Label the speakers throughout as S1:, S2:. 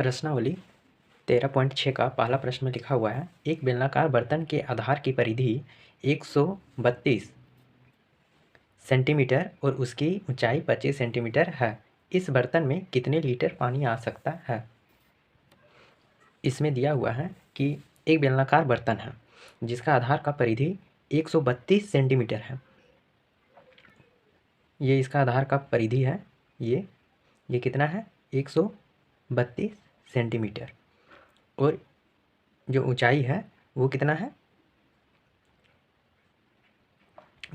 S1: प्रश्नावली 13.6 का पहला प्रश्न में लिखा हुआ है, एक बेलनाकार बर्तन के आधार की परिधि 132 सेंटीमीटर और उसकी ऊंचाई 25 सेंटीमीटर है। इस बर्तन में कितने लीटर पानी आ सकता है? इसमें दिया हुआ है कि एक बेलनाकार बर्तन है जिसका आधार का परिधि 132 सेंटीमीटर है। ये इसका आधार का परिधि है। ये कितना है? 132 सेंटीमीटर। और जो ऊंचाई है वो कितना है?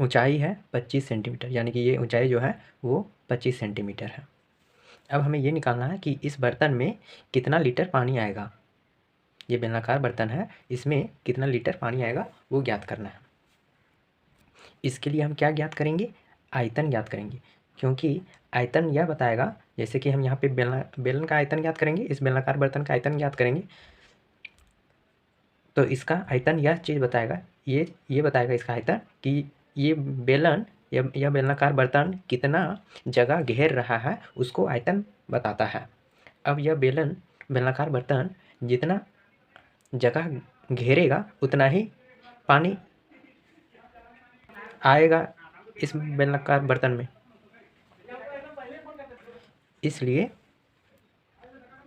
S1: ऊंचाई है 25 सेंटीमीटर, यानी कि ये ऊंचाई जो है वो 25 सेंटीमीटर है। अब हमें ये निकालना है कि इस बर्तन में कितना लीटर पानी आएगा। ये बेलनाकार बर्तन है, इसमें कितना लीटर पानी आएगा वो ज्ञात करना है। इसके लिए हम क्या ज्ञात करेंगे? आयतन ज्ञात करेंगे, क्योंकि आयतन यह बताएगा, जैसे कि हम यहाँ पे बेलन का आयतन ज्ञात करेंगे, इस बेलनाकार बर्तन का आयतन ज्ञात करेंगे, तो इसका आयतन यह चीज़ बताएगा, ये बताएगा इसका आयतन कि ये बेलन यह बेलनाकार बर्तन कितना जगह घेर रहा है, उसको आयतन बताता है। अब यह बेलनाकार बर्तन जितना जगह घेरेगा उतना ही पानी आएगा इस बेलनाकार बर्तन में। इसलिए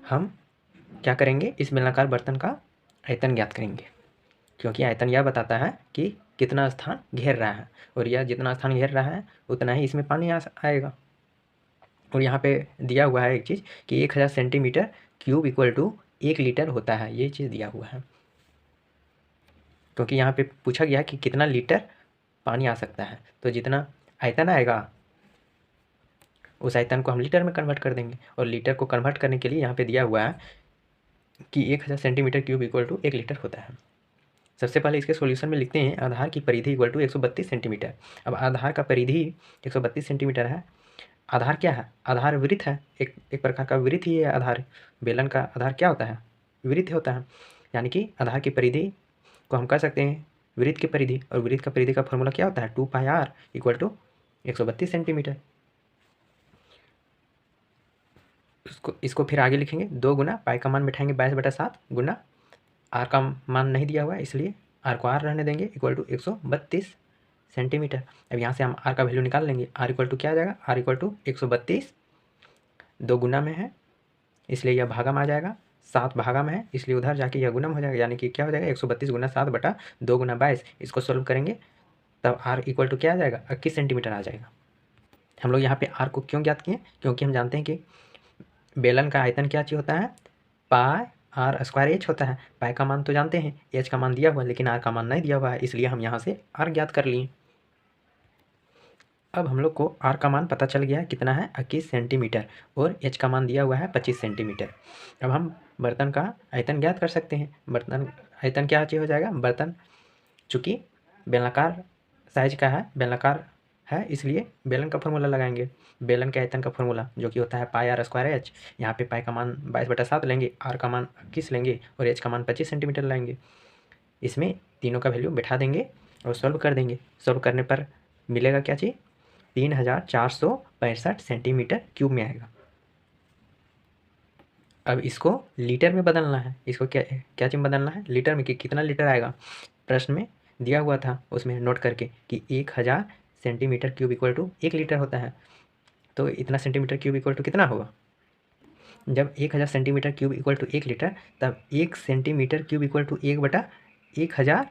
S1: हम क्या करेंगे? इस बेलनाकार बर्तन का आयतन ज्ञात करेंगे, क्योंकि आयतन यह बताता है कि कितना स्थान घेर रहा है, और यह जितना स्थान घेर रहा है उतना ही इसमें पानी आएगा। और यहाँ पे दिया हुआ है एक चीज़ कि 1000 centimetre cube equal to 1 litre होता है। ये चीज़ दिया हुआ है, क्योंकि यहाँ पे पूछा गया कि कितना लीटर पानी आ सकता है, तो जितना आयतन आएगा उस आयतन को हम लीटर में कन्वर्ट कर देंगे। और लीटर को कन्वर्ट करने के लिए यहाँ पे दिया हुआ है कि 1000 centimetre cube equal to 1 litre होता है। सबसे पहले इसके सॉल्यूशन में लिखते हैं आधार की परिधि इक्वल टू 132 सेंटीमीटर। अब आधार का परिधि 132 सेंटीमीटर है। आधार क्या है? आधार वृत्त है, एक प्रकार का वृत्त ही है आधार। बेलन का आधार क्या होता है? वृत्त होता है। यानी कि आधार की परिधि को हम कह सकते हैं वृत्त की परिधि, और वृत्त का परिधि का फॉर्मूला क्या होता है? 2πr equal to 132 centimetre. इसको फिर आगे लिखेंगे, 2 गुना पाई का मान बैठाएंगे 22/7 गुना आर का मान नहीं दिया हुआ है, इसलिए आर को आर रहने देंगे, इक्वल टू 132 सेंटीमीटर। अब यहाँ से हम आर का वैल्यू निकाल लेंगे। आर इक्वल टू क्या आ जाएगा? आर इक्वल टू 132, 2 गुना में है इसलिए यह भागा में आ जाएगा, 7 भागा में है इसलिए उधर जाके यह गुना में हो जाएगा, यानी कि क्या हो जाएगा? 132 गुना 7 बटा 2 गुना 22। इसको सोल्व करेंगे तब आर इक्वल टू क्या आ जाएगा? 21 सेंटीमीटर आ जाएगा। हम लोग यहाँ पे आर को क्यों ज्ञात किए? क्योंकि हम जानते हैं कि बेलन का आयतन क्या चीज़ होता है? पाई आर स्क्वायर एच होता है। पाई का मान तो जानते हैं, एच का मान दिया हुआ है, लेकिन आर का मान नहीं दिया हुआ है, इसलिए हम यहाँ से आर ज्ञात कर लिए। अब हम लोग को आर का मान पता चल गया है कितना है? 21 सेंटीमीटर, और एच का मान दिया हुआ है 25 सेंटीमीटर। अब हम बर्तन का आयतन ज्ञात कर सकते हैं। बर्तन आयतन क्या चीज़ हो जाएगा? बर्तन चूँकि बेलनाकार साइज का है, बेलनाकार है, इसलिए बेलन का फॉर्मूला लगाएंगे। बेलन के आयतन का फॉर्मूला जो कि होता है पाई आर स्क्वायर एच। यहाँ पे पाई का मान 22/7 लेंगे, आर का मान 21 लेंगे, और एच का मान 25 सेंटीमीटर लाएंगे। इसमें तीनों का वैल्यू बैठा देंगे और सॉल्व कर देंगे। सॉल्व करने पर मिलेगा क्या चीज़? 3465 सेंटीमीटर क्यूब में आएगा। अब इसको लीटर में बदलना है। इसको क्या चीज़ बदलना है? लीटर में, कि कितना लीटर आएगा। प्रश्न में दिया हुआ था, उसमें नोट करके कि 1000 centimetre cube equal to 1 litre होता है। तो इतना सेंटीमीटर क्यूब इक्वल टू कितना होगा? जब 1000 centimetre cube equal to 1 litre, तब 1 centimetre cube equal to 1/1000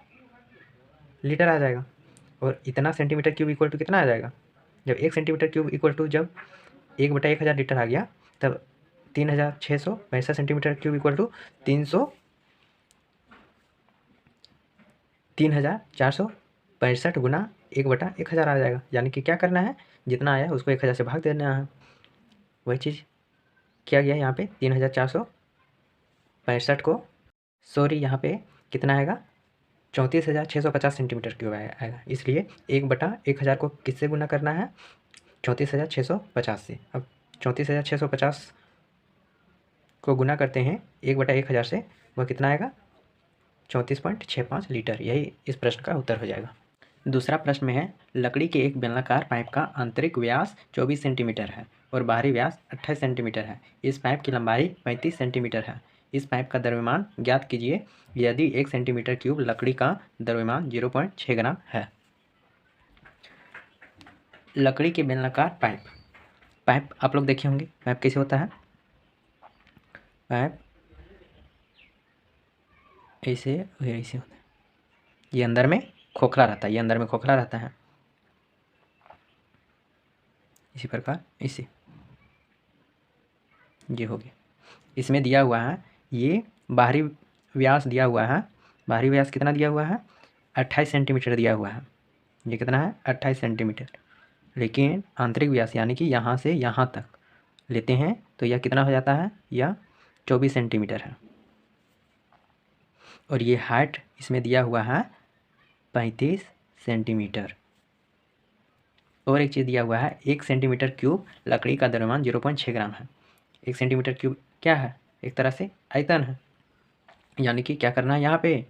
S1: litre आ जाएगा। और इतना सेंटीमीटर क्यूब इक्वल टू कितना आ जाएगा? जब 1 सेंटीमीटर क्यूब इक्वल टू जब 1/1000 लीटर आ गया, तब 3665 सेंटीमीटर क्यूब इक्वल टू 3465 गुना 1/1000 आ जाएगा। यानी कि क्या करना है? जितना आया उसको 1000 से भाग देना है। वही चीज़ किया गया यहाँ पे। 3465 को, सॉरी, यहाँ पे कितना आएगा? 34,650 सेंटीमीटर क्यूब आएगा। इसलिए 1/1000 को किससे गुना करना है? 34,650 से। अब 34,650 को गुना करते हैं 1/1000 से, वह कितना आएगा? 34.65 लीटर। यही इस प्रश्न का उत्तर हो जाएगा। दूसरा प्रश्न में है, लकड़ी के एक बेलनाकार पाइप का आंतरिक व्यास 24 सेंटीमीटर है और बाहरी व्यास 28 सेंटीमीटर है। इस पाइप की लंबाई 35 सेंटीमीटर है। इस पाइप का द्रव्यमान ज्ञात कीजिए यदि 1 सेंटीमीटर क्यूब लकड़ी का द्रव्यमान 0.6 ग्राम है। लकड़ी के बेलनाकार पाइप आप लोग देखे होंगे पाइप कैसे होता है। पाइप ऐसे होता है, ये अंदर में खोखला रहता है, ये अंदर में खोखला रहता है, इसी प्रकार इसे ये हो गया। इसमें दिया हुआ है ये बाहरी व्यास दिया हुआ है। बाहरी व्यास कितना दिया हुआ है? 28 सेंटीमीटर दिया हुआ है। ये कितना है? 28 सेंटीमीटर। लेकिन आंतरिक व्यास यानी कि यहाँ से यहाँ तक लेते हैं तो यह कितना हो जाता है? यह 24 सेंटीमीटर है। और ये हाइट इसमें दिया हुआ है 35 सेंटीमीटर। और एक चीज़ दिया हुआ है 1 सेंटीमीटर क्यूब लकड़ी का द्रव्यमान 0.6 ग्राम है। 1 सेंटीमीटर क्यूब क्या है? एक तरह से आयतन है। यानी कि क्या करना है यहाँ पे?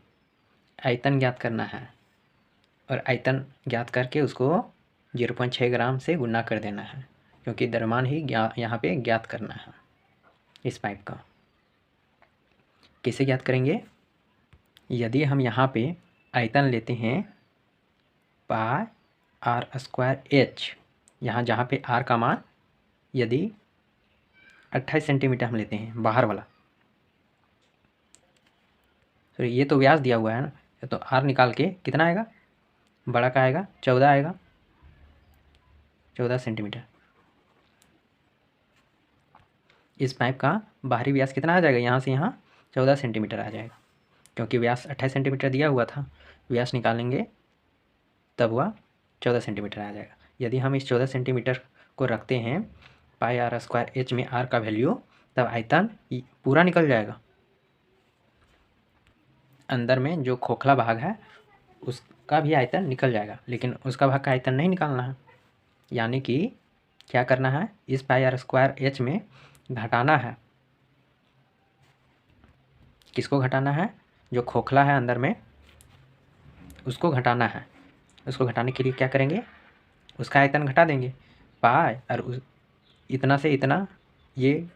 S1: आयतन ज्ञात करना है और आयतन ज्ञात करके उसको 0.6 ग्राम से गुना कर देना है, क्योंकि द्रव्यमान ही यहाँ पे ज्ञात करना है इस पाइप का। कैसे ज्ञात करेंगे? यदि हम यहाँ पे आयतन लेते हैं पाई आर स्क्वायर एच, यहाँ जहाँ पे आर का मान यदि 28 सेंटीमीटर हम लेते हैं बाहर वाला, तो ये तो व्यास दिया हुआ है ना, तो आर निकाल के कितना आएगा? बड़ा का आएगा 14 आएगा, 14 सेंटीमीटर। इस पाइप का बाहरी व्यास कितना आ जाएगा? यहाँ से यहाँ 14 सेंटीमीटर आ जाएगा, क्योंकि व्यास 28 सेंटीमीटर दिया हुआ था। व्यास निकालेंगे तब वह 14 सेंटीमीटर आ जाएगा। यदि हम इस 14 सेंटीमीटर को रखते हैं पाई आर स्क्वायर एच में आर का वैल्यू, तब आयतन पूरा निकल जाएगा। अंदर में जो खोखला भाग है उसका भी आयतन निकल जाएगा, लेकिन उसका भाग का आयतन नहीं निकालना है। यानी कि क्या करना है? इस पाई आर स्क्वायर एच में घटाना है। किसको घटाना है? जो खोखला है अंदर में उसको घटाना है। उसको घटाने के लिए क्या करेंगे? उसका आयतन घटा देंगे। पाई और इतना से इतना, ये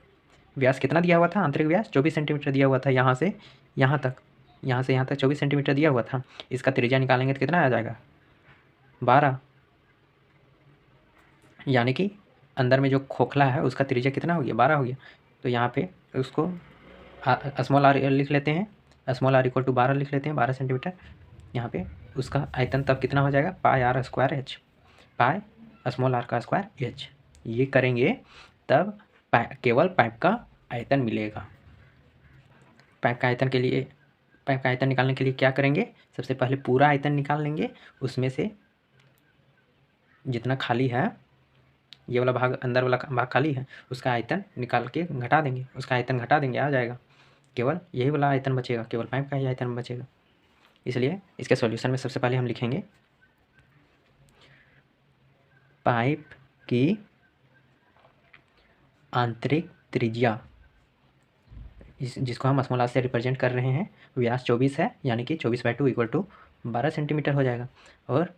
S1: व्यास कितना दिया हुआ था? आंतरिक व्यास 24 सेंटीमीटर दिया हुआ था। यहाँ से यहाँ तक 24 सेंटीमीटर दिया हुआ था। इसका त्रिज्या निकालेंगे तो कितना आ जाएगा? 12। यानी कि अंदर में जो खोखला है उसका त्रिज्या कितना हो गया? 12 हो गया। तो यहाँ पे उसको स्मॉल आर लिख लेते हैं, स्मॉल आर इक्वल टू 12 लिख लेते हैं, 12 सेंटीमीटर। यहाँ पे उसका आयतन तब कितना हो जाएगा? Pi R square H, pi small R का स्क्वायर एच। ये करेंगे तब केवल पाइप का आयतन मिलेगा। पाइप का आयतन निकालने के लिए क्या करेंगे? सबसे पहले पूरा आयतन निकाल लेंगे, उसमें से जितना खाली है, ये वाला भाग अंदर वाला भाग खाली है, उसका आयतन निकाल के घटा देंगे। उसका आयतन घटा देंगे, आ जाएगा। केवल यही वाला आयतन बचेगा, केवल पाइप का ही आयतन बचेगा। इसलिए इसके सॉल्यूशन में सबसे पहले हम लिखेंगे पाइप की आंतरिक त्रिज्या, जिसको हम स्मॉल आर से रिप्रेजेंट कर रहे हैं, व्यास 24 है, यानी कि 24/2 इक्वल टू 12 सेंटीमीटर हो जाएगा। और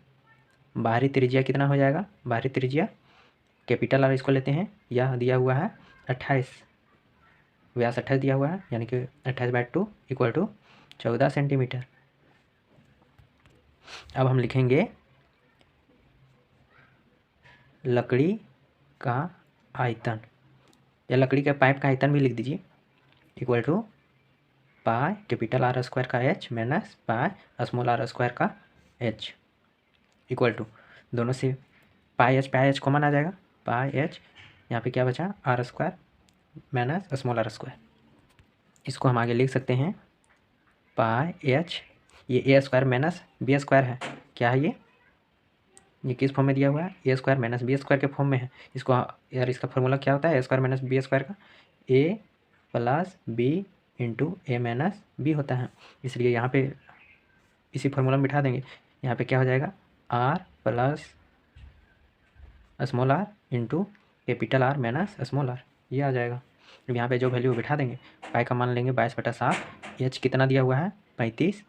S1: बाहरी त्रिज्या कितना हो जाएगा? बाहरी त्रिज्या कैपिटल आर इसको लेते हैं, यह दिया हुआ है 28, व्यास 28 दिया हुआ है, यानी कि 28/2 इक्वल टू 14 सेंटीमीटर। अब हम लिखेंगे लकड़ी का आयतन, या लकड़ी के पाइप का आयतन भी लिख दीजिए, equal to pi capital R square का H minus pi small R square का एच, इक्वल टू दोनों से पाई एच कॉमन आ जाएगा। पाई एच यहाँ पे क्या बचा? R square minus small R square. इसको हम आगे लिख सकते हैं पाई एच, ये A square minus B square है। क्या है ये किस फॉर्म में दिया हुआ है? ए स्क्वायर माइनस बी स्क्वायर के फॉर्म में है। इसको यार इसका फॉर्मूला क्या होता है? ए स्क्वायर माइनस बी स्क्वायर का ए प्लस बी इंटू ए माइनस बी होता है। इसलिए यहाँ पे इसी फॉर्मूला में बिठा देंगे। यहाँ पे क्या हो जाएगा? R plus small R into capital R minus small R, ये आ जाएगा। अब यहाँ पे जो वैल्यू बिठा देंगे, पाई का मान लेंगे 22/7, एच कितना दिया हुआ है? 35,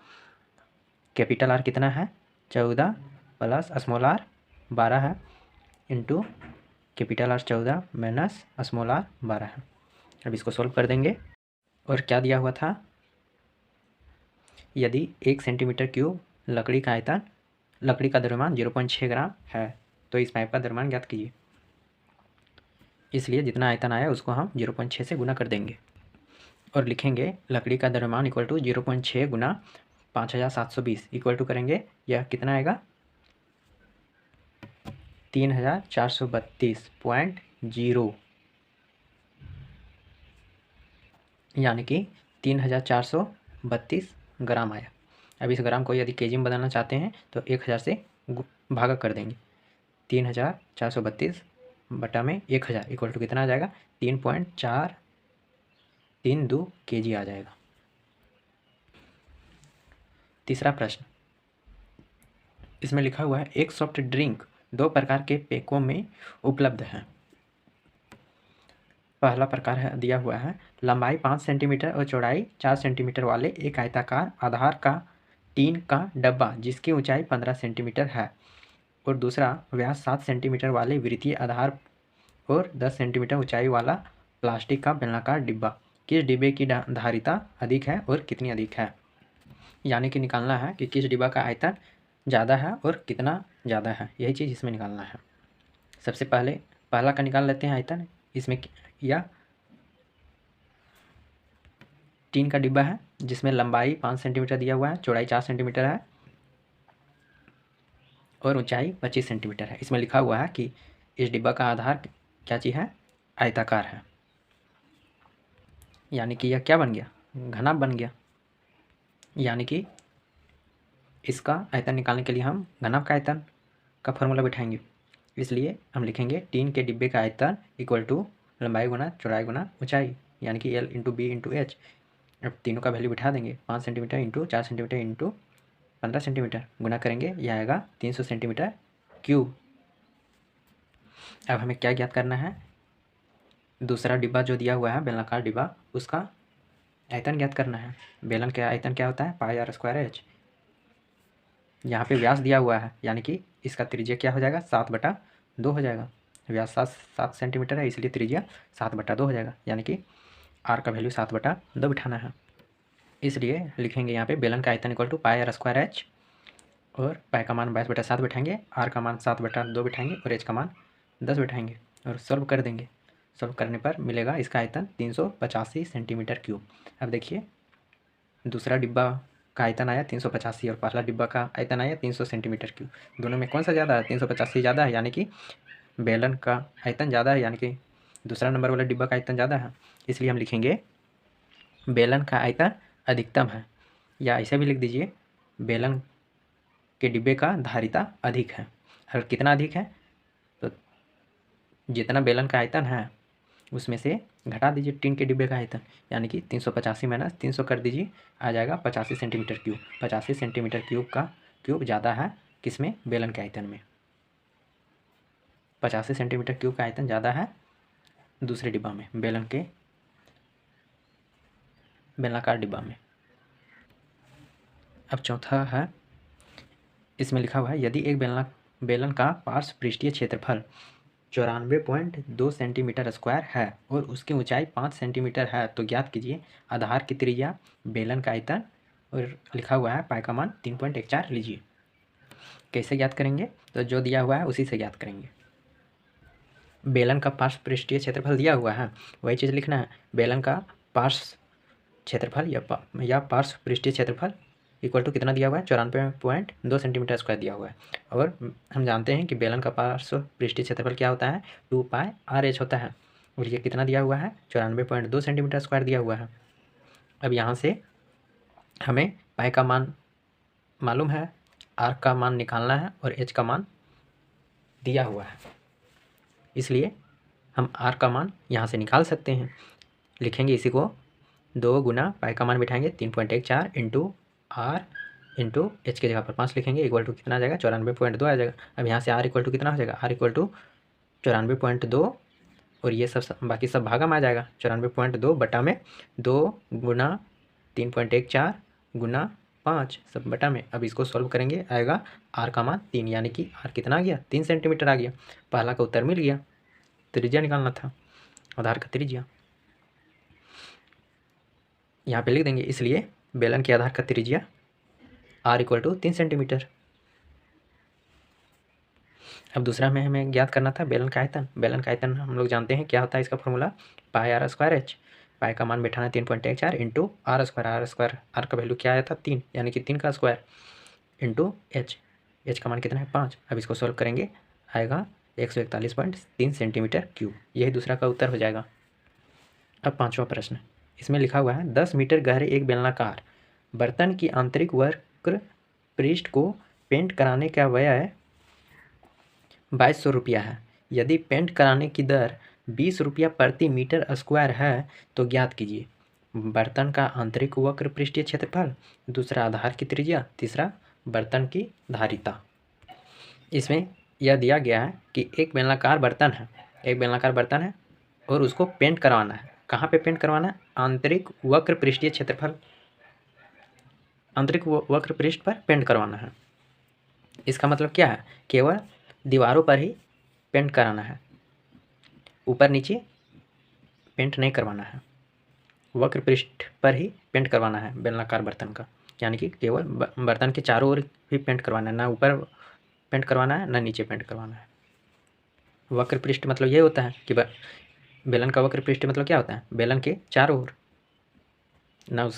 S1: कैपिटल आर कितना है? 14 प्लस स्मॉल आर 12 है into capital R 14 minus small R 12 है। अब इसको सॉल्व कर देंगे। और क्या दिया हुआ था, यदि 1 सेंटीमीटर क्यूब लकड़ी का आयतन, लकड़ी का द्रव्यमान 0.6 ग्राम है तो इस पाइप का द्रव्यमान ज्ञात कीजिए। इसलिए जितना आयतन आया उसको हम 0.6 से गुना कर देंगे और लिखेंगे लकड़ी का द्रव्यमान इक्वल टू 0.6 गुना 5720 इक्वल टू करेंगे, यह कितना आएगा 3432.0, यानी कि 3432 ग्राम आया। अब इस ग्राम को यदि केजी में बदलना चाहते हैं तो 1000 से भागा कर देंगे। 3432 बटा में 1000 इक्वल टू कितना आ जाएगा 3.432 केजी आ जाएगा। तीसरा प्रश्न, इसमें लिखा हुआ है एक सॉफ्ट ड्रिंक 2 प्रकार के पैकों में उपलब्ध है। पहला प्रकार है दिया हुआ है लंबाई 5 सेंटीमीटर और चौड़ाई 4 सेंटीमीटर वाले एक आयताकार आधार का टीन का डब्बा जिसकी ऊंचाई 15 सेंटीमीटर है, और दूसरा व्यास 7 सेंटीमीटर वाले वृत्तीय आधार और 10 सेंटीमीटर ऊंचाई वाला प्लास्टिक का बेलनाकार डिब्बा। किस डिब्बे की धारिता अधिक है और कितनी अधिक है? यानी कि निकालना है कि किस डिब्बा का आयतन ज़्यादा है और कितना ज़्यादा है, यही चीज़ इसमें निकालना है। सबसे पहले पहला का निकाल लेते हैं आयतन। इसमें या टीन का डिब्बा है जिसमें लंबाई 5 सेंटीमीटर दिया हुआ है, चौड़ाई 4 सेंटीमीटर है और ऊंचाई 25 सेंटीमीटर है। इसमें लिखा हुआ है कि इस डिब्बा का आधार क्या चीज़ है, आयताकार है, यानी कि यह क्या बन गया, घनाभ बन गया। यानी कि इसका आयतन निकालने के लिए हम घनाभ का आयतन का फॉर्मूला बिठाएंगे। इसलिए हम लिखेंगे टीन के डिब्बे का आयतन इक्वल टू लंबाई गुना चौड़ाई गुना ऊंचाई, यानी कि L into B into H. अब तीनों का वैल्यू बिठा देंगे, 5 centimetre into 4 centimetre into 15 centimetre गुना करेंगे, यह आएगा 300 सेंटीमीटर क्यूब। अब हमें क्या ज्ञात करना है, दूसरा डिब्बा जो दिया हुआ है बेलनाकार डिब्बा, उसका आयतन ज्ञात करना है। बेलन का आयतन क्या होता है, पाई आर स्क्वायर एच। यहाँ पे व्यास दिया हुआ है, यानी कि इसका त्रिज्या क्या हो जाएगा 7/2 हो जाएगा। व्यास 7 सेंटीमीटर है, इसलिए त्रिज्या 7/2 हो जाएगा, यानी कि आर का वैल्यू 7/2 बिठाना है। इसलिए लिखेंगे यहाँ पे बेलन का आयतन equal to pi R square H, और पाई का मान 22/7 बिठाएंगे, आर का मान 7/2 बिठाएंगे और एच का मान 10 बिठाएंगे और सॉल्व कर देंगे। सॉल्व करने पर मिलेगा इसका आयतन 385 सेंटीमीटर क्यूब। अब देखिए दूसरा डिब्बा का आयतन आया 385 और पहला डिब्बा का आयतन आया 300 सेंटीमीटर क्यूब। दोनों में कौन सा ज़्यादा है, 385 ज़्यादा है, यानी कि बेलन का आयतन ज़्यादा है, यानी कि दूसरा नंबर वाला डिब्बा का आयतन ज़्यादा है। इसलिए हम लिखेंगे बेलन का आयतन अधिकतम है, या ऐसे भी लिख दीजिए बेलन के डिब्बे का धारिता अधिक है। अगर कितना अधिक है तो जितना बेलन का आयतन है उसमें से घटा दीजिए टीन के डिब्बे का आयतन, यानी कि 385 माइनस 300 कर दीजिए, आ जाएगा 85 सेंटीमीटर क्यूब। 85 सेंटीमीटर क्यूब का क्यूब ज़्यादा है किसमें, बेलन के आयतन में। 85 सेंटीमीटर क्यूब का आयतन ज़्यादा है दूसरे डिब्बा में, बेलन के बेलनाकार डिब्बा में। अब चौथा है, इसमें लिखा हुआ है यदि एक बेलन का पार्श्व पृष्ठीय क्षेत्रफल 94.2 सेंटीमीटर स्क्वायर है और उसकी ऊंचाई 5 सेंटीमीटर है तो ज्ञात कीजिए आधार की त्रिज्या, बेलन का आयतन, और लिखा हुआ है पाई का मान 3.14 लीजिए। कैसे ज्ञात करेंगे, तो जो दिया हुआ है उसी से ज्ञात करेंगे। बेलन का पार्श्व पृष्ठीय क्षेत्रफल दिया हुआ है, वही चीज़ लिखना है। बेलन का पार्श्व क्षेत्रफल या पार्श्व पृष्ठीय क्षेत्रफल इक्वल टू कितना दिया हुआ है, 94.2 सेंटीमीटर स्क्वायर दिया हुआ है। और हम जानते हैं कि बेलन का पार्श्व पृष्ठीय क्षेत्रफल क्या होता है, 2πr/h होता है, और ये कितना दिया हुआ है, 94.2 सेंटीमीटर स्क्वायर दिया हुआ है। अब यहाँ से हमें पाई का मान मालूम है, आर का मान निकालना है और एच का मान दिया हुआ है, इसलिए हम आर का मान यहाँ से निकाल सकते हैं। लिखेंगे इसी को 2 गुना पाई का मान बिठाएंगे 3.14 इंटू आर इंटू एच के जगह पर 5 लिखेंगे, इक्वल टू कितना आ जाएगा 94.2 आ जाएगा। अब यहाँ से आर इक्वल टू कितना हो जाएगा, आर इक्वल टू 94.2, और ये सब बाकी सब भागा में आ जाएगा। 94.2 बटा में 2 गुना 3.14 गुना 5 सब बटा में। अब इसको सॉल्व करेंगे, आएगा आर का मान 3, यानी कि आर कितना आ गया 3 सेंटीमीटर आ गया। पहला का उत्तर मिल गया। त्रिज्या निकालना था, आधार का त्रिज्या यहाँ पे लिख देंगे, इसलिए बेलन के आधार का त्रिज्या r = 3 सेंटीमीटर। अब दूसरा में हमें ज्ञात करना था बेलन का आयतन। बेलन का आयतन हम लोग जानते हैं क्या होता है, इसका फॉर्मूला πr²h। पाई का मान बैठाना 3.14 इंटू आर स्क्वायर। आर का वैल्यू क्या आया था 3, यानी कि 3 का स्क्वायर इंटू एच का मान कितना है 5। अब इसको सॉल्व करेंगे, आएगा 141.3 सेंटीमीटर क्यूब। यही दूसरा का उत्तर हो जाएगा। अब पाँचवा प्रश्न, इसमें लिखा हुआ है 10 मीटर गहरे एक बेलनाकार बर्तन की आंतरिक वक्र पृष्ठ को पेंट कराने का व्यय 2200 रुपया है। यदि पेंट कराने की दर 20 रुपया प्रति मीटर स्क्वायर है तो ज्ञात कीजिए बर्तन का आंतरिक वक्र पृष्ठीय क्षेत्रफल, दूसरा आधार की त्रिज्या, तीसरा बर्तन की धारिता। इसमें यह दिया गया है कि एक बेलनाकार बर्तन है और उसको पेंट करवाना है। कहाँ पे पेंट करवाना है, आंतरिक वक्र पृष्ठीय क्षेत्रफल, आंतरिक वक्र पृष्ठ पर पेंट करवाना है। इसका मतलब क्या है, केवल दीवारों पर ही पेंट कराना है, ऊपर नीचे पेंट नहीं करवाना है। वक्र पृष्ठ पर ही पेंट करवाना है बेलनाकार बर्तन का, यानी कि केवल बर्तन के चारों ओर ही पेंट करवाना है, ना ऊपर पेंट करवाना है ना नीचे पेंट करवाना है। वक्र पृष्ठ मतलब ये होता है कि बेलन का वक्र पृष्ठ मतलब क्या होता है, बेलन के चारों ओर, ना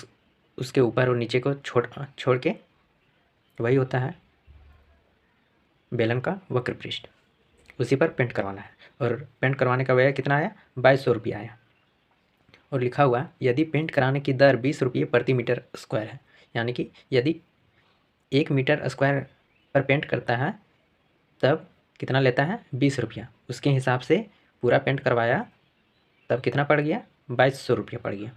S1: उसके ऊपर और नीचे को छोड़ के, वही होता है बेलन का वक्र पृष्ठ। उसी पर पेंट करवाना है और पेंट करवाने का व्यय कितना आया 2200 रुपया आया। और लिखा हुआ यदि पेंट कराने की दर 20 रुपये प्रति मीटर स्क्वायर है, यानी कि यदि 1 मीटर स्क्वायर पर पेंट करता है तब कितना लेता है 20 रुपया। उसके हिसाब से पूरा पेंट करवाया तब कितना पड़ गया 2200 रुपया पड़ गया।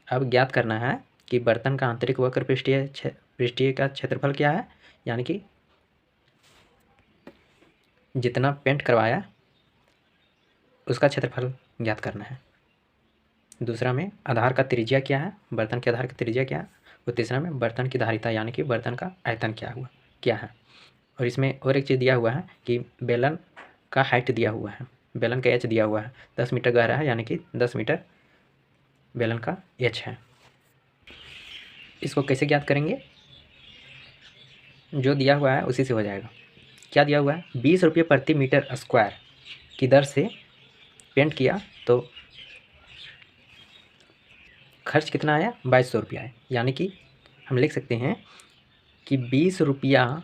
S1: अब ज्ञात करना है कि बर्तन का आंतरिक वक्र पृष्ठीय का क्षेत्रफल क्या है, यानी कि जितना पेंट करवाया उसका क्षेत्रफल ज्ञात करना है। दूसरा में आधार का त्रिज्या क्या है, बर्तन के आधार का त्रिज्या क्या है। और तीसरा में बर्तन की धारिता, यानी कि बर्तन का आयतन क्या है। और इसमें और एक चीज़ दिया हुआ है कि बेलन का हाइट दिया हुआ है, बेलन का एच दिया हुआ है 10 मीटर गहरा है, यानी कि 10 मीटर बेलन का एच है। इसको कैसे ज्ञात करेंगे, जो दिया हुआ है उसी से हो जाएगा। क्या दिया हुआ है 20 रुपये प्रति मीटर स्क्वायर की दर से पेंट किया तो खर्च कितना आया 2200 रुपया है, यानी कि हम लिख सकते हैं कि 20 रुपया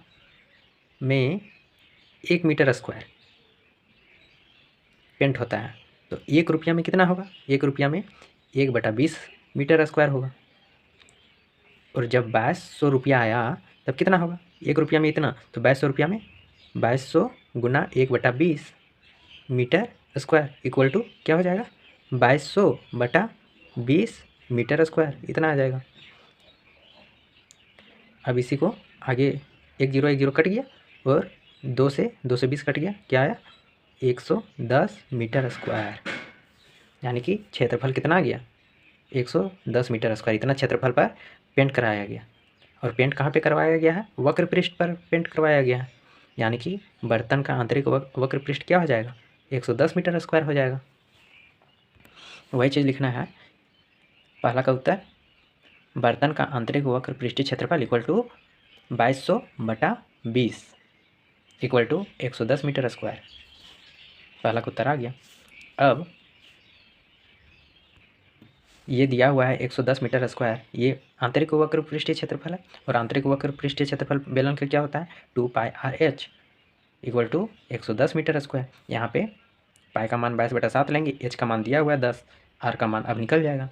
S1: में 1 मीटर स्क्वायर पेंट होता है। तो 1 रुपया में कितना होगा, 1 रुपया में 1/20 मीटर स्क्वायर होगा। और जब 2200 रुपया आया तब कितना होगा, 1 रुपया में इतना, तो 2200 रुपया में 2200 गुना 1/20 मीटर स्क्वायर इक्वल टू क्या हो जाएगा 2200/20 मीटर स्क्वायर, इतना आ जाएगा। अब इसी को आगे 1 0 कट गया और 2 से 220 कट गया, क्या आया 110 मीटर स्क्वायर, यानी कि क्षेत्रफल कितना आ गया 110 मीटर स्क्वायर। इतना क्षेत्रफल पर पेंट कराया गया। और पेंट कहाँ पे करवाया गया है, वक्र पृष्ठ पर पेंट करवाया गया है, यानी कि बर्तन का आंतरिक वक्र पृष्ठ क्या हो जाएगा 110 मीटर स्क्वायर हो जाएगा। वही चीज़ लिखना है। पहला का उत्तर बर्तन का आंतरिक वक्र पृष्ठीय क्षेत्रफल equal to 2200/20 equal to 110 metre square. पहला का उत्तर आ गया। अब ये दिया हुआ है 110 मीटर स्क्वायर, ये आंतरिक वक्र पृष्ठीय क्षेत्रफल है। और आंतरिक वक्र पृष्ठीय क्षेत्रफल बेलन का क्या होता है 2πr/h equal to 110 metre square. यहाँ पे पाई का मान 22/7 लेंगे, एच का मान दिया हुआ है 10, आर का मान अब निकल जाएगा,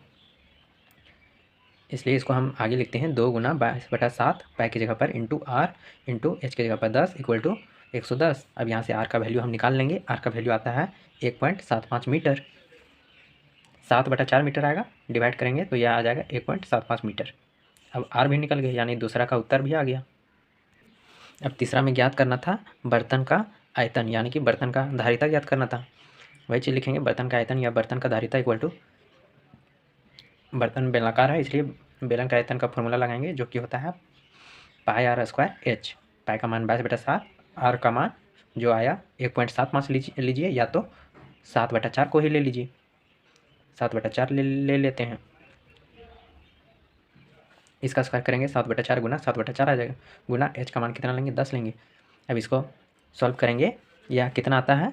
S1: इसलिए इसको हम आगे लिखते हैं 2 गुना 22/7 पाई की जगह पर इंटू आर इंटू एच की जगह पर 10 इक्वल टू 110। अब यहाँ से आर का वैल्यू हम निकाल लेंगे, आर का वैल्यू आता है 1.75 मीटर, 7/4 मीटर आएगा, डिवाइड करेंगे तो यह आ जाएगा 1.75 मीटर। अब आर भी निकल गया, यानी दूसरा का उत्तर भी आ गया। अब तीसरा में ज्ञात करना था बर्तन का आयतन, यानी कि बर्तन का धारिता ज्ञात करना था। वही चीज़ लिखेंगे, बर्तन का आयतन या बर्तन का धारिता इक्वल टू, बर्तन बेलनाकार है इसलिए बेलन का आयतन का फॉर्मूला लगाएंगे जो कि होता है पाई आर स्क्वायर एच। पाई का मान 22/7, आर का मान जो आया 1.75 लीजिए या तो 7/4 को ही ले लीजिए, 7/4 ले लेते हैं। इसका स्क्वायर करेंगे 7/4 गुना 7/4 आ जाएगा, गुना एच का मान कितना लेंगे 10 लेंगे। अब इसको सॉल्व करेंगे, यह कितना आता है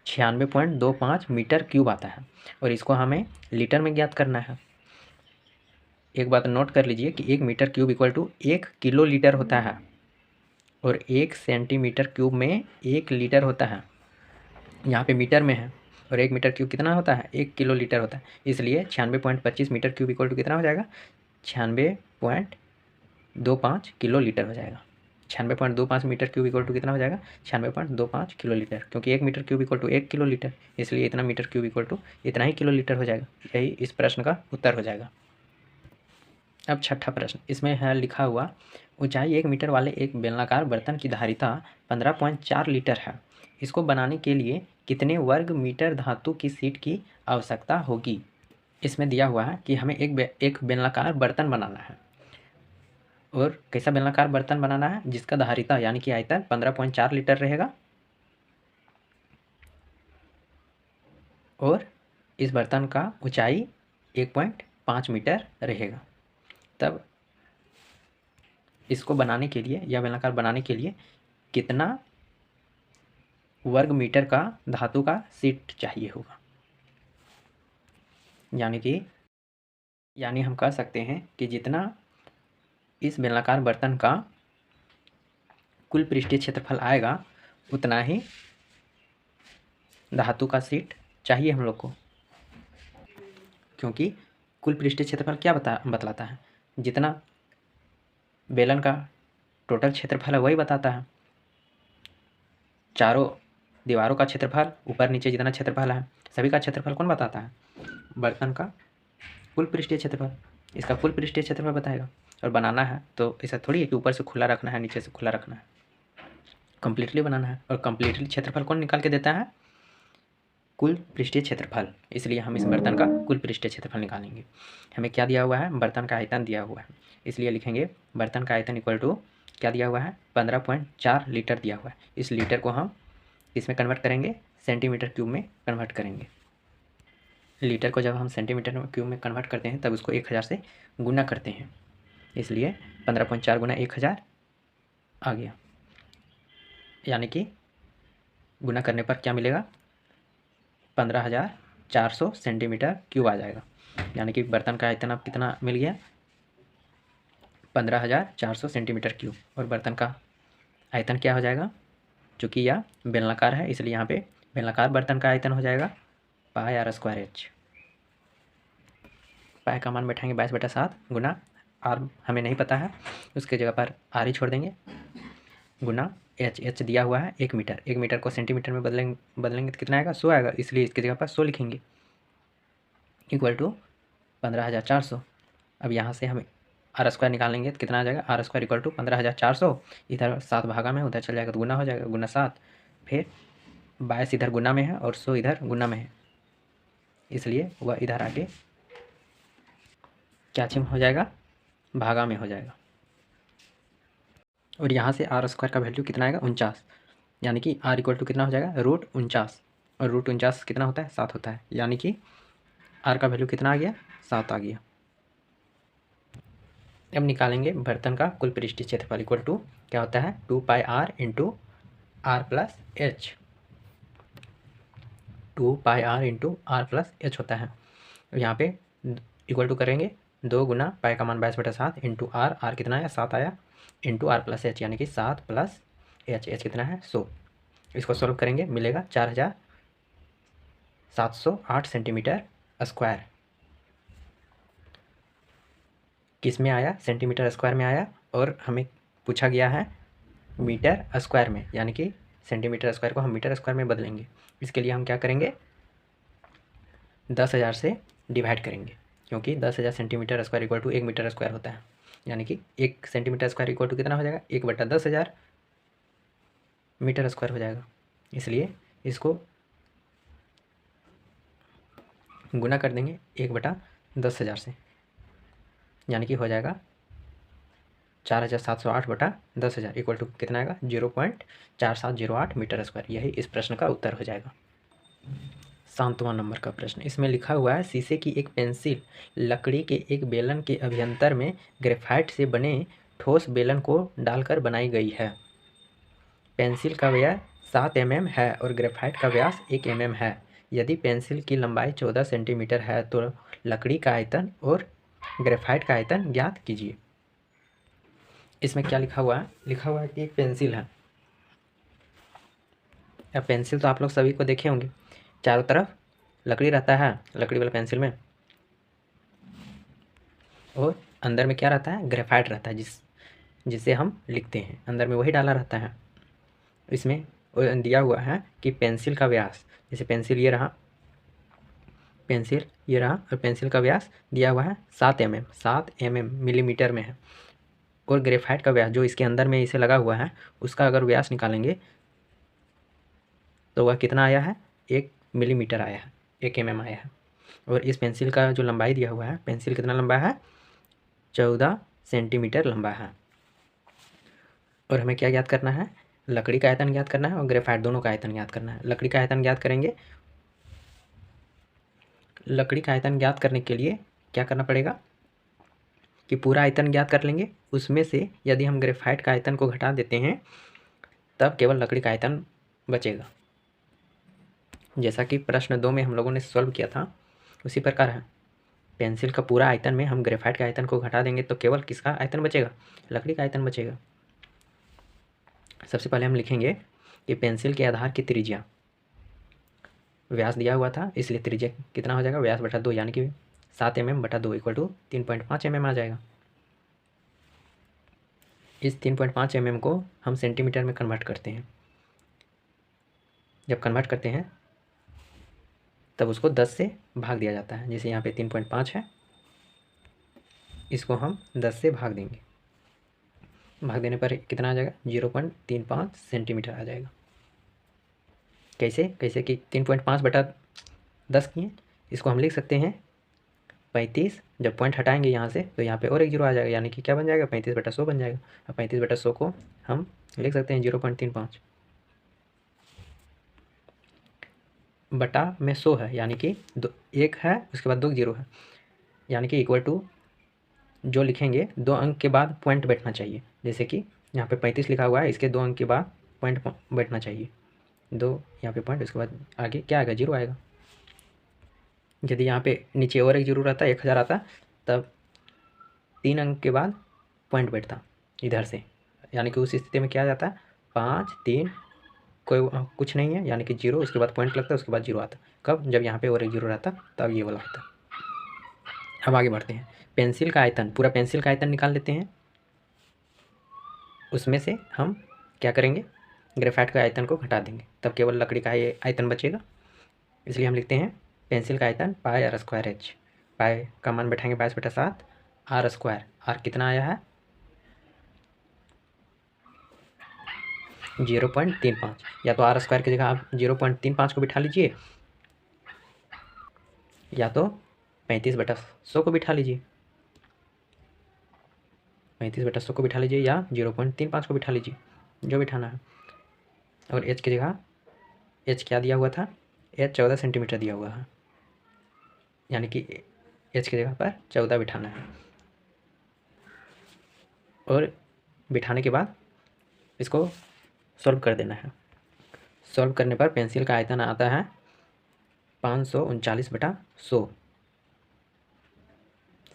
S1: 96.25 मीटर क्यूब आता है, और इसको हमें लीटर में ज्ञात करना है। एक बात नोट कर लीजिए कि 1 metre cube equal to 1 kilolitre होता है, और 1 सेंटीमीटर क्यूब में 1 लीटर होता है। यहाँ पे मीटर में है, और 1 मीटर क्यूब कितना होता है 1 किलो लीटर होता है। इसलिए 96.25 मीटर क्यूब इक्वल टू कितना हो जाएगा 96.25 किलो लीटर हो जाएगा। 96.25 मीटर क्यूब इक्वल टू कितना हो जाएगा 96.25 किलो लीटर, क्योंकि 1 metre cube equal to 1 kilolitre, इसलिए इतना मीटर क्यूब इक्वल टू इतना ही किलो लीटर हो जाएगा। यही इस प्रश्न का उत्तर हो जाएगा। अब छठा प्रश्न, इसमें है लिखा हुआ ऊंचाई 1 मीटर वाले एक बेलनाकार बर्तन की धारिता 15.4 लीटर है। इसको बनाने के लिए कितने वर्ग मीटर धातु की शीट की आवश्यकता होगी। इसमें दिया हुआ है कि हमें एक बेलनाकार बर्तन बनाना है, और कैसा बेलनाकार बर्तन बनाना है जिसका धारिता यानी कि आयतन 15.4 लीटर रहेगा, और इस बर्तन का ऊंचाई 1.5 मीटर रहेगा। तब इसको बनाने के लिए या बेलनाकार बनाने के लिए कितना वर्ग मीटर का धातु का शीट चाहिए होगा। यानी हम कह सकते हैं कि जितना इस बेलनाकार बर्तन का कुल पृष्ठीय क्षेत्रफल आएगा उतना ही धातु का शीट चाहिए हम लोग को, क्योंकि कुल पृष्ठीय क्षेत्रफल क्या बतलाता है, जितना बेलन का टोटल क्षेत्रफल है वही बताता है। चारों दीवारों का क्षेत्रफल, ऊपर नीचे जितना क्षेत्रफल है सभी का क्षेत्रफल कौन बताता है, बर्तन का कुल पृष्ठीय क्षेत्रफल। इसका कुल पृष्ठीय क्षेत्रफल बताएगा। और बनाना है तो ऐसा थोड़ी है कि ऊपर से खुला रखना है नीचे से खुला रखना है, कंप्लीटली बनाना है। और कंप्लीटली क्षेत्रफल कौन निकाल के देता है, कुल पृष्ठीय क्षेत्रफल। इसलिए हम इस बर्तन का कुल पृष्ठीय क्षेत्रफल निकालेंगे। हमें क्या दिया हुआ है, बर्तन का आयतन दिया हुआ है, इसलिए लिखेंगे बर्तन का आयतन इक्वल टू क्या दिया हुआ है 15.4 लीटर दिया हुआ है। इस लीटर को हम इसमें कन्वर्ट करेंगे, सेंटीमीटर क्यूब में कन्वर्ट करेंगे। लीटर को जब हम सेंटीमीटर क्यूब में कन्वर्ट करते हैं तब उसको 1000 से गुना करते हैं, इसलिए 15.4 गुना 1000 आ गया, यानी कि गुना करने पर क्या मिलेगा 15,400 सेंटीमीटर क्यूब आ जाएगा। यानी कि बर्तन का आयतन अब कितना मिल गया 15,400 सेंटीमीटर क्यूब। और बर्तन का आयतन क्या हो जाएगा, चूँकि यह बेलनाकार है इसलिए यहाँ पे बेलनाकार बर्तन का आयतन हो जाएगा पाई आर स्क्वायर एच। पाई का मान बैठाएंगे 22/7 गुना आर हमें नहीं पता है, उसके जगह पर आर ही छोड़ देंगे, गुना एच दिया हुआ है 1 मीटर। 1 मीटर को सेंटीमीटर में बदलेंगे तो कितना आएगा 100 आएगा, इसलिए इसकी जगह पर 100 लिखेंगे, इक्वल टू 15,400। अब यहाँ से हम आर स्क्वायर निकालेंगे तो कितना आ जाएगा आर स्क्वायर इक्वल टू 15,400। इधर 7 भागा में उधर चल जाएगा तो गुना हो जाएगा, गुना 7, फिर 22 इधर गुना में है और 100 इधर गुना में है, इसलिए वह इधर आके क्या चिन्ह हो जाएगा भागा में हो जाएगा। और यहाँ से आर स्क्वायर का वैल्यू कितना आएगा 49, यानी कि आर इक्वल टू कितना हो जाएगा √49, और √49 कितना होता है 7 होता है, यानी कि आर का वैल्यू कितना आ गया 7 आ गया। अब निकालेंगे बर्तन का कुल पृष्ठीय क्षेत्रफल इक्वल टू क्या होता है 2 pi R into R plus H, 2 pi R into R plus H होता है। यहाँ पे इक्वल टू करेंगे 2 गुना पाई का मान 22/7 इंटू आर, आर कितना आया 7 आया, इंटू आर प्लस एच, यानी कि 7 प्लस एच कितना है 100। इसको सॉल्व करेंगे मिलेगा 4,708 सेंटीमीटर स्क्वायर। किस में आया सेंटीमीटर स्क्वायर में आया, और हमें पूछा गया है मीटर स्क्वायर में, यानी कि सेंटीमीटर स्क्वायर को हम मीटर स्क्वायर में बदलेंगे। इसके लिए हम क्या करेंगे 10,000 से डिवाइड करेंगे, क्योंकि 10,000 centimetre square equal to 1 metre square होता है, यानी कि 1 सेंटीमीटर स्क्वायर इक्वल टू कितना हो जाएगा 1/10,000 मीटर स्क्वायर हो जाएगा। इसलिए इसको गुना कर देंगे 1/10,000 से, यानी कि हो जाएगा 4708/10,000 इक्वल टू कितना आएगा 0.4708 मीटर स्क्वायर। यही इस प्रश्न का उत्तर हो जाएगा। 7वां नंबर का प्रश्न, इसमें लिखा हुआ है शीशे की एक पेंसिल लकड़ी के एक बेलन के अभ्यंतर में ग्रेफाइट से बने ठोस बेलन को डालकर बनाई गई है। पेंसिल का व्यास 7 mm है और ग्रेफाइट का व्यास 1 mm है। यदि पेंसिल की लंबाई 14 सेंटीमीटर है तो लकड़ी का आयतन और ग्रेफाइट का आयतन ज्ञात कीजिए। इसमें क्या लिखा हुआ है? लिखा हुआ है कि एक पेंसिल है। अब पेंसिल तो आप लोग सभी को देखे होंगे, चारों तरफ लकड़ी रहता है, लकड़ी वाला पेंसिल में, और अंदर में क्या रहता है? ग्रेफाइट रहता है, जिसे हम लिखते हैं, अंदर में वही डाला रहता है। इसमें दिया हुआ है कि पेंसिल का व्यास, जैसे पेंसिल ये रहा, पेंसिल ये रहा, और पेंसिल का व्यास दिया हुआ है 7 mm मिलीमीटर में है। और ग्रेफाइट का व्यास जो इसके अंदर में इसे लगा हुआ है, उसका अगर व्यास निकालेंगे तो वह कितना आया है? 1 मिलीमीटर आया है, 1 mm आया है। और इस पेंसिल का जो लंबाई दिया हुआ है, पेंसिल कितना लंबा है? 14 सेंटीमीटर लंबा है। और हमें क्या ज्ञात करना है? लकड़ी का आयतन ज्ञात करना है और ग्रेफाइट दोनों का आयतन ज्ञात करना है। लकड़ी का आयतन ज्ञात करेंगे, लकड़ी का आयतन ज्ञात करने के लिए क्या करना पड़ेगा कि पूरा आयतन ज्ञात कर लेंगे, उसमें से यदि हम ग्रेफाइट का आयतन को घटा देते हैं तब केवल लकड़ी का आयतन बचेगा। जैसा कि प्रश्न 2 में हम लोगों ने सॉल्व किया था, उसी प्रकार है। पेंसिल का पूरा आयतन में हम ग्रेफाइट के आयतन को घटा देंगे तो केवल किसका आयतन बचेगा? लकड़ी का आयतन बचेगा। सबसे पहले हम लिखेंगे कि पेंसिल के आधार की त्रिज्या, व्यास दिया हुआ था इसलिए त्रिज्या कितना हो जाएगा? व्यास बटा 2, यानी कि 7 mm बटा 2 इक्वल टू 3.5 mm आ जाएगा। इस 3.5 mm को हम सेंटीमीटर में कन्वर्ट करते हैं। जब कन्वर्ट करते हैं तब उसको 10 से भाग दिया जाता है। जैसे यहाँ पे 3.5 है, इसको हम 10 से भाग देंगे। भाग देने पर कितना आ जाएगा? 0.35 सेंटीमीटर आ जाएगा। कैसे कैसे कि 3.5 बटा 10 किए, इसको हम लिख सकते हैं 35। जब पॉइंट हटाएंगे यहाँ से तो यहाँ पे और एक जीरो आ जाएगा, यानी कि क्या बन जाएगा? 35/100 बन जाएगा। अब 35/100 को हम लिख सकते हैं 0.35 बटा में 100 है, यानी कि 1 है उसके बाद 2 जीरो है, यानी कि इक्वल टू जो लिखेंगे 2 अंक के बाद पॉइंट बैठना चाहिए। जैसे कि यहाँ पे 35 लिखा हुआ है, इसके 2 अंक के बाद पॉइंट बैठना चाहिए। 2 यहाँ पे पॉइंट, उसके बाद आगे क्या आएगा? जीरो आएगा। यदि यहाँ पे नीचे और एक जीरो रहता, 1000 आता, तब 3 अंक के बाद पॉइंट बैठता इधर से, यानी कि उस स्थिति में क्या आ जाता है? 5 3 कोई कुछ नहीं है, यानी कि जीरो, उसके बाद पॉइंट लगता है, उसके बाद जीरो आता। कब? जब यहाँ पे और एक जीरो रहता तब ये वाला होता। अब आगे बढ़ते हैं। पेंसिल का आयतन, पूरा पेंसिल का आयतन निकाल लेते हैं। उसमें से हम क्या करेंगे? ग्रेफाइट का आयतन को घटा देंगे, तब केवल लकड़ी का ये आयतन बचेगा। इसलिए हम लिखते हैं पेंसिल का आयतन πr²h। पाई का मान बैठाएंगे 22/7 r²। आर कितना आया है? 0.35। या तो r² की जगह आप 0.35 को बिठा लीजिए, या तो 35/100 को बिठा लीजिए। 35/100 को बिठा लीजिए या 0.35 को बिठा लीजिए, जो बिठाना है। और h की जगह, h क्या दिया हुआ था? h 14 सेंटीमीटर दिया हुआ है, यानी कि h की जगह पर 14 बिठाना है। और बिठाने के बाद इसको सॉल्व कर देना है। सॉल्व करने पर पेंसिल का आयतन आता है 539/100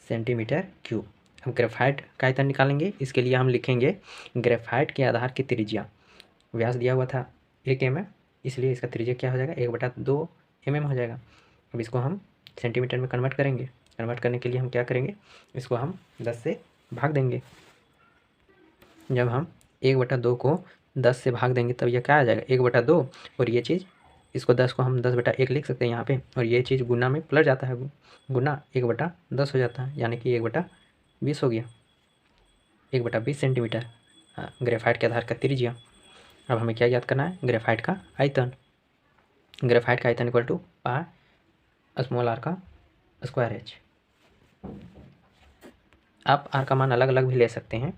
S1: सेंटीमीटर क्यूब। हम ग्रेफाइट का आयतन निकालेंगे, इसके लिए हम लिखेंगे ग्रेफाइट के आधार की त्रिज्या, व्यास दिया हुआ था 1 mm, इसलिए इसका त्रिज्या क्या हो जाएगा? 1/2 mm हो जाएगा। अब इसको हम सेंटीमीटर में कन्वर्ट करेंगे। कन्वर्ट करने के लिए हम क्या करेंगे? इसको हम 10 से भाग देंगे। जब हम 1/2 को 10 से भाग देंगे तब यह क्या आ जाएगा? 1/2। और ये चीज़, इसको 10 को हम 10/1 लिख सकते हैं यहाँ पे, और ये चीज़ गुना में पलट जाता है, गुना 1/10 हो जाता है, यानी कि 1/20 हो गया। 1/20 सेंटीमीटर ग्रेफाइट के आधार का त्रिज्या। अब हमें क्या याद करना है? ग्रेफाइट का आयतन। ग्रेफाइट का आयतन इक्वल टू πr²h। आप r का मान अलग अलग भी ले सकते हैं,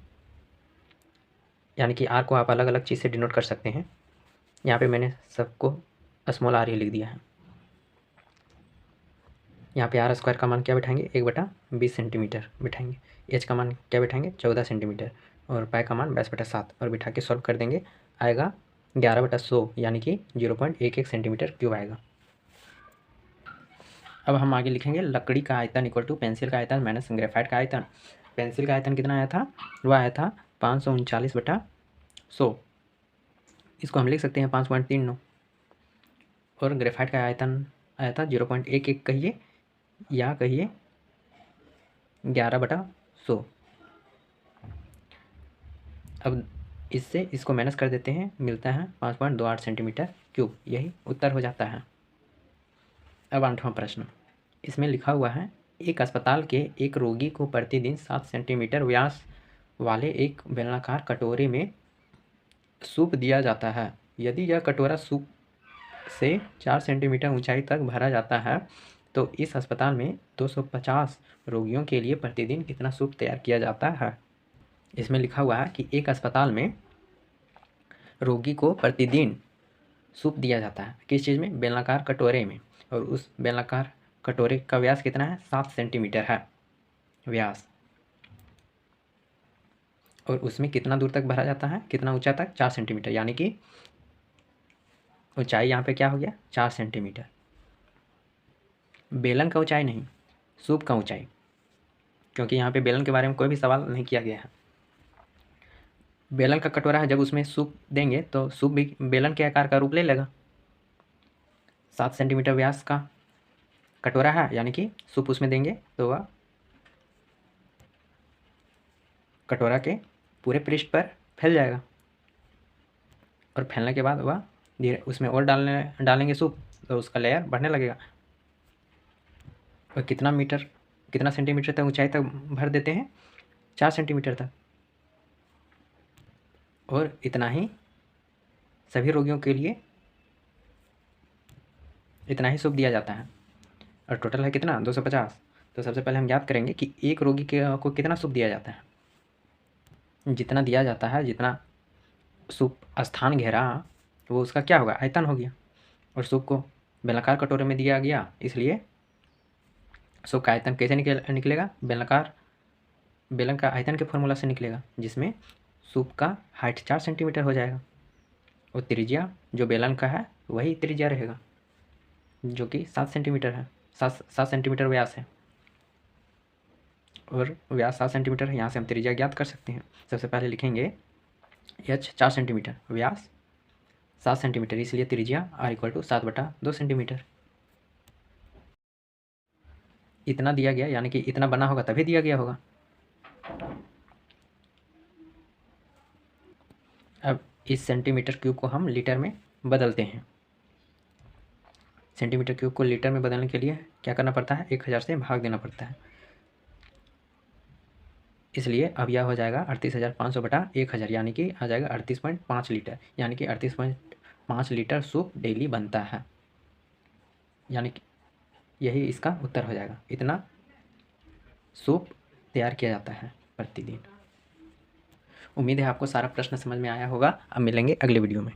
S1: यानी कि आर को आप अलग अलग चीज़ से डिनोट कर सकते हैं। यहाँ पे मैंने सबको स्मॉल आर ही लिख दिया है। यहाँ पे आर स्क्वायर का मान क्या बैठाएंगे, 1/20 सेंटीमीटर बैठाएंगे। एच का मान क्या बैठाएंगे, 14 सेंटीमीटर। और पाई का मान 22/7 और बिठा के सॉल्व कर देंगे, आएगा 11/100 यानी कि 0.11 सेंटीमीटर क्यूब आएगा। अब हम आगे लिखेंगे लकड़ी का आयतन इक्वल टू पेंसिल का आयतन माइनस ग्रेफाइट का आयतन। पेंसिल का आयतन कितना आया था, वह आया था 539/100। इसको हम लिख सकते हैं 5.39। और ग्रेफाइट का आयतन आया था 0.11 कहिए या कहिए 11/100। अब इससे इसको माइनस कर देते हैं, मिलता है 5.28 सेंटीमीटर क्यूब। यही उत्तर हो जाता है। अब 8वां प्रश्न, इसमें लिखा हुआ है एक अस्पताल के एक रोगी को प्रतिदिन 7 सेंटीमीटर व्यास वाले एक बेलनाकार कटोरे में सूप दिया जाता है। यदि यह कटोरा सूप से 4 सेंटीमीटर ऊंचाई तक भरा जाता है तो इस अस्पताल में 250 रोगियों के लिए प्रतिदिन कितना सूप तैयार किया जाता है। इसमें लिखा हुआ है कि एक अस्पताल में रोगी को प्रतिदिन सूप दिया जाता है, किस चीज़ में, बेलनाकार कटोरे में। और उस बेलनाकार कटोरे का व्यास कितना है, 7 सेंटीमीटर है व्यास। और उसमें कितना दूर तक भरा जाता है, कितना ऊंचा तक, 4 सेंटीमीटर। यानी कि ऊंचाई यहाँ पे क्या हो गया, 4 सेंटीमीटर। बेलन का ऊंचाई नहीं, सूप का ऊंचाई, क्योंकि यहाँ पे बेलन के बारे में कोई भी सवाल नहीं किया गया है। बेलन का कटोरा है, जब उसमें सूप देंगे तो सूप भी बेलन के आकार का रूप ले लेगा। 7 सेंटीमीटर व्यास का कटोरा है, यानी कि सूप उसमें देंगे तो वह कटोरा के पूरे पृष्ठ पर फैल जाएगा। और फैलने के बाद वह धीरे उसमें और डालेंगे सूप तो उसका लेयर बढ़ने लगेगा। और कितना सेंटीमीटर तक ऊंचाई तक भर देते हैं, 4 सेंटीमीटर तक। और इतना ही सभी रोगियों के लिए इतना ही सूप दिया जाता है। और टोटल है कितना, 250। तो सबसे पहले हम याद करेंगे कि एक रोगी को कितना सूप दिया जाता है। जितना दिया जाता है, जितना सूप स्थान घेरा, वो उसका क्या होगा, आयतन हो गया। और सूप को बेलनाकार कटोरे में दिया गया, इसलिए सूप का आयतन कैसे निकलेगा, बेलन का आयतन के फॉर्मूला से निकलेगा, जिसमें सूप का हाइट 4 सेंटीमीटर हो जाएगा। और त्रिज्या जो बेलन का है वही त्रिज्या रहेगा, जो कि 7 सेंटीमीटर है। 7 सेंटीमीटर व्यास है और व्यास 7 सेंटीमीटर है। यहाँ से हम त्रिज्या ज्ञात कर सकते हैं। सबसे पहले लिखेंगे h 4 सेंटीमीटर, व्यास 7 सेंटीमीटर, इसलिए त्रिज्या r = 7/2 सेंटीमीटर। इतना दिया गया, यानी कि इतना बना होगा तभी दिया गया होगा। अब इस सेंटीमीटर क्यूब को हम लीटर में बदलते हैं। सेंटीमीटर क्यूब को लीटर में बदलने के लिए क्या करना पड़ता है, 1000 से भाग देना पड़ता है। इसलिए अब यह हो जाएगा 38,500/1000, यानी कि आ जाएगा 38.5 लीटर। यानी कि 38.5 लीटर सूप डेली बनता है, यानी कि यही इसका उत्तर हो जाएगा। इतना सूप तैयार किया जाता है प्रतिदिन। उम्मीद है आपको सारा प्रश्न समझ में आया होगा। अब मिलेंगे अगले वीडियो में।